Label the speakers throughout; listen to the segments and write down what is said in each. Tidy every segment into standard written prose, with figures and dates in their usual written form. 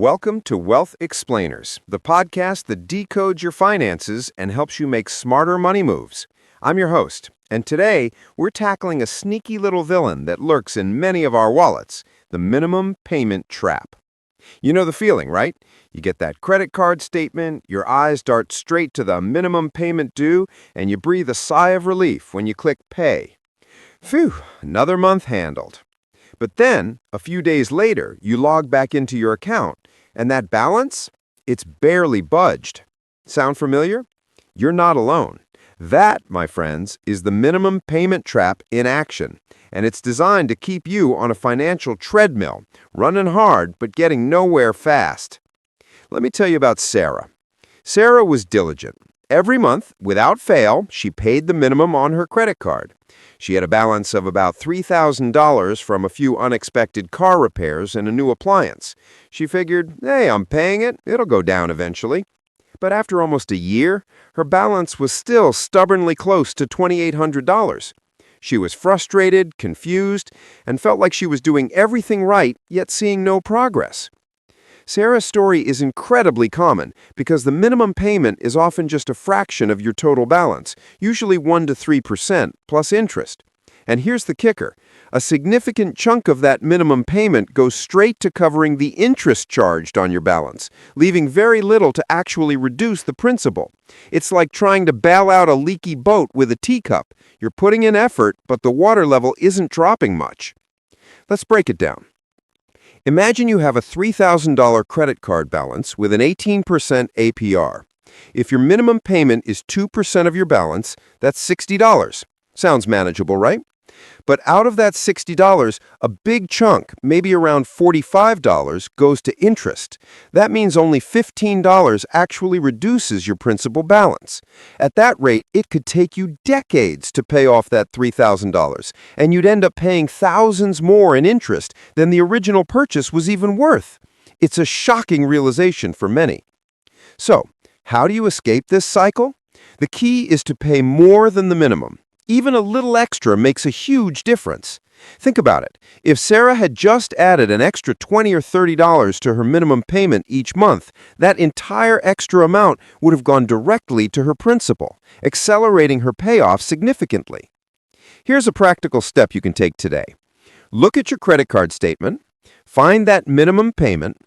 Speaker 1: Welcome to Wealth Explainers, the podcast that decodes your finances and helps you make smarter money moves. I'm your host, and today we're tackling a sneaky little villain that lurks in many of our wallets, the minimum payment trap. You know the feeling, right? You get that credit card statement, your eyes dart straight to the minimum payment due, and you breathe a sigh of relief when you click pay. Phew, another month handled. But then, a few days later, you log back into your account, and that balance? It's barely budged. Sound familiar? You're not alone. That, my friends, is the minimum payment trap in action, and it's designed to keep you on a financial treadmill, running hard but getting nowhere fast. Let me tell you about Sarah. Sarah was diligent. Every month, without fail, she paid the minimum on her credit card. She had a balance of about $3,000 from a few unexpected car repairs and a new appliance. She figured, hey, I'm paying it, it'll go down eventually. But after almost a year, her balance was still stubbornly close to $2,800. She was frustrated, confused, and felt like she was doing everything right, yet seeing no progress. Sarah's story is incredibly common because the minimum payment is often just a fraction of your total balance, usually 1 to 3% plus interest. And here's the kicker. A significant chunk of that minimum payment goes straight to covering the interest charged on your balance, leaving very little to actually reduce the principal. It's like trying to bail out a leaky boat with a teacup. You're putting in effort, but the water level isn't dropping much. Let's break it down. Imagine you have a $3,000 credit card balance with an 18% APR. If your minimum payment is 2% of your balance, that's $60. Sounds manageable, right? But out of that $60, a big chunk, maybe around $45, goes to interest. That means only $15 actually reduces your principal balance. At that rate, it could take you decades to pay off that $3,000, and you'd end up paying thousands more in interest than the original purchase was even worth. It's a shocking realization for many. So, how do you escape this cycle? The key is to pay more than the minimum. Even a little extra makes a huge difference. Think about it. If Sarah had just added an extra $20 or $30 to her minimum payment each month, that entire extra amount would have gone directly to her principal, accelerating her payoff significantly. Here's a practical step you can take today. Look at your credit card statement, find that minimum payment.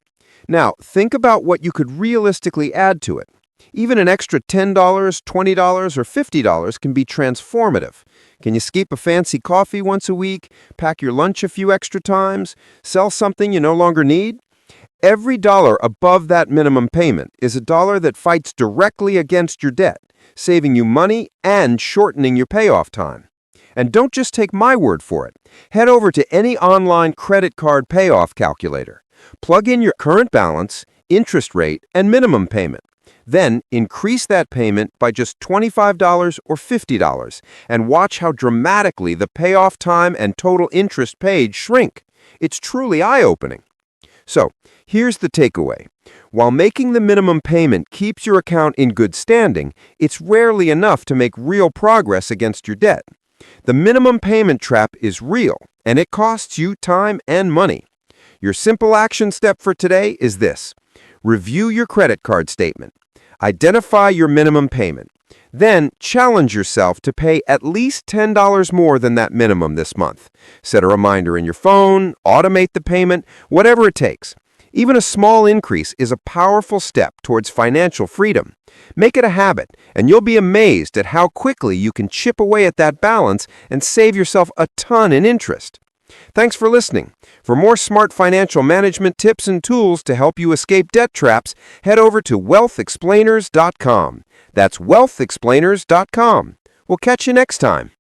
Speaker 1: Now, think about what you could realistically add to it. Even an extra $10, $20, or $50 can be transformative. Can you skip a fancy coffee once a week, pack your lunch a few extra times, sell something you no longer need? Every dollar above that minimum payment is a dollar that fights directly against your debt, saving you money and shortening your payoff time. And don't just take my word for it. Head over to any online credit card payoff calculator. Plug in your current balance, interest rate, and minimum payment. Then increase that payment by just $25 or $50 and watch how dramatically the payoff time and total interest paid shrink. It's truly eye-opening. So, here's the takeaway. While making the minimum payment keeps your account in good standing, it's rarely enough to make real progress against your debt. The minimum payment trap is real, and it costs you time and money. Your simple action step for today is this. Review your credit card statement. Identify your minimum payment. Then challenge yourself to pay at least $10 more than that minimum this month. Set a reminder in your phone, automate the payment, whatever it takes. Even a small increase is a powerful step towards financial freedom. Make it a habit, and you'll be amazed at how quickly you can chip away at that balance and save yourself a ton in interest. Thanks for listening. For more smart financial management tips and tools to help you escape debt traps, head over to WealthExplainers.com. That's WealthExplainers.com. We'll catch you next time.